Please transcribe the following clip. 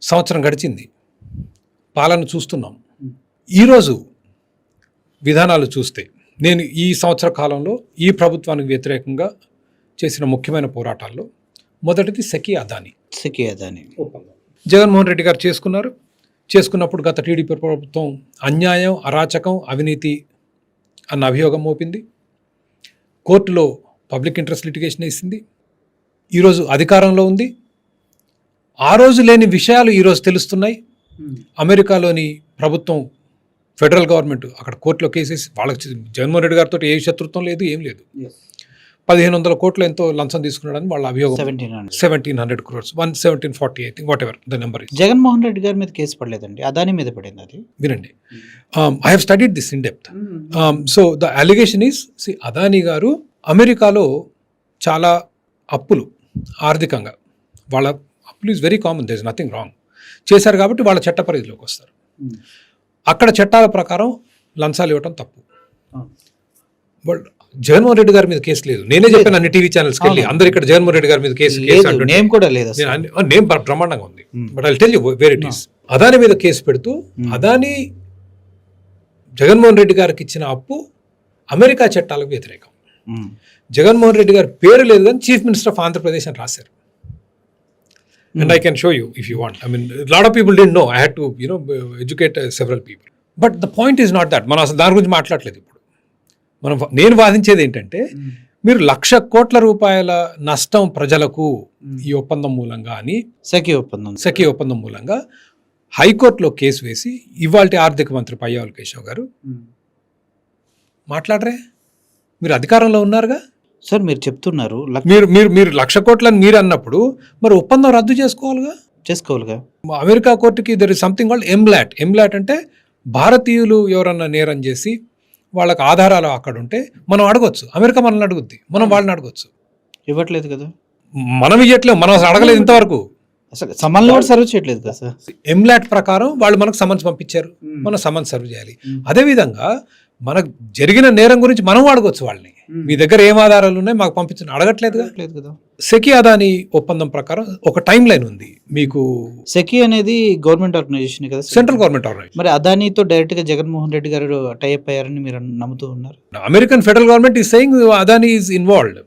సంవత్సరం గడిచింది, పాలన చూస్తున్నాం. ఈరోజు విధానాలు చూస్తే నేను ఈ సంవత్సర కాలంలో ఈ ప్రభుత్వానికి వ్యతిరేకంగా చేసిన ముఖ్యమైన పోరాటాల్లో మొదటిది సెకీ అదానీ ఒప్పందం. జగన్మోహన్ రెడ్డి గారు చేసుకున్నప్పుడు గత టీడీపీ ప్రభుత్వం అన్యాయం, అరాచకం, అవినీతి అన్న అభియోగం మోపింది. కోర్టులో పబ్లిక్ ఇంట్రెస్ట్ లిటిగేషన్ వేసింది. ఈరోజు అధికారంలో ఉంది. ఆ రోజు లేని విషయాలు ఈరోజు తెలుస్తున్నాయి. అమెరికాలోని ప్రభుత్వం, ఫెడరల్ గవర్నమెంట్ అక్కడ కోర్టులో కేసేసి వాళ్ళకి జగన్మోహన్ రెడ్డి గారితో ఏ శత్రుత్వం లేదు, ఏం లేదు. 1500 కోట్లు ఎంతో లంచం తీసుకున్నాడని వాళ్ళ అభియోగం. 1700 crores, 1740 I think, whatever the number is. Jaganmohan Reddy గారి మీద కేసు పడలేదండి, అదాని మీద పడింది. అది వినండి, I have studied this in depth. So the allegation is, Adani గారు అమెరికాలో చాలా అప్పులు, ఆర్థికంగా వాళ్ళ అప్పులు is very common, there is nothing wrong చేశారు కాబట్టి వాళ్ళ చట్ట పరిధిలోకి వస్తారు. అక్కడ చట్టాల ప్రకారం లంచాలు ఇవ్వటం తప్పు. బట్ జగన్మోహన్ రెడ్డి గారి మీద కేసు లేదు. నేనే చెప్పాను అన్ని టీవీ ఛానల్స్కి వెళ్ళి, అందరు ఇక్కడ జగన్మోహన్ రెడ్డి గారి మీద కేసు నేమ్ కూడా లేదు, నేమ్ బ్రహ్మాండంగా ఉంది. But I tell you where it is. Adani మీద కేసు పెడుతూ, అదాని జగన్మోహన్ రెడ్డి గారికి ఇచ్చిన అప్పు అమెరికా చట్టాలకు వ్యతిరేకం. జగన్మోహన్ రెడ్డి గారి పేరు లేదు కానీ చీఫ్ మినిస్టర్ ఆఫ్ ఆంధ్రప్రదేశ్ అని రాశారు. And I can show you if you want. I mean, a lot of people didn't know. I had to, educate several people. But the point is not that. మనం అసలు దాని గురించి మాట్లాడలేదు ఇప్పుడు. నేను వాదించేది ఏంటంటే, మీరు 1,00,000 కోట్ల రూపాయల నష్టం ప్రజలకు ఈ ఒప్పందం మూలంగా అని, సెకీ ఒప్పందం మూలంగా హైకోర్టులో కేసు వేసి ఇవాల్టి ఆర్థిక మంత్రి పయ్యావుల కేశవ్ గారు మాట్లాడరే. మీరు అధికారంలో ఉన్నారుగా సార్, మీరు చెప్తున్నారు మీరు 1,00,000 కోట్లని మీరు అన్నప్పుడు మరి ఒప్పందం రద్దు చేసుకోవాలిగా. అమెరికా కోర్టుకి దర్ ఇస్ సంథింగ్ కాల్డ్ ఎంబ్లాట్. ఎంబ్లాట్ అంటే భారతీయులు ఎవరన్నా నేరం చేసి వాళ్ళకి ఆధారాలు అక్కడ ఉంటే మనం అడగొచ్చు. అమెరికా మనల్ని అడుగుద్ది, మనం వాళ్ళని అడగొచ్చు. ఇవ్వట్లేదు కదా, మనం ఇవ్వట్లేదు, మనం అసలు అడగలేదు ఇంతవరకు. అసలు సమన్లు కూడా సర్వ్ చేయట్లేదు కదా సార్. ఎంబ్లాట్ ప్రకారం వాళ్ళు మనకు సమన్స్ పంపించారు, మనం సమన్స్ సర్వ్ చేయాలి. అదేవిధంగా మనకు జరిగిన నేరం గురించి మనం అడగొచ్చు వాళ్ళని. మీ దగ్గర ఏం ఆధారాలు ఉన్నాయి మాకు పంపించండి, అడగట్లేదు కదా. సెకీ అదానీ ఒప్పందం ప్రకారం ఒక టైం లైన్ ఉంది మీకు. సెకీ అనేది గవర్నమెంట్ ఆర్గనైజేషన్ కదా, సెంట్రల్ గవర్నమెంట్ ఆర్గనైజేషన్. మరి అదానీతో డైరెక్ట్ గా జగన్మోహన్ రెడ్డి గారు టైప్ అయ్యారని మీరు నమ్ముతూ ఉన్నారు. American federal government is saying Adani is involved.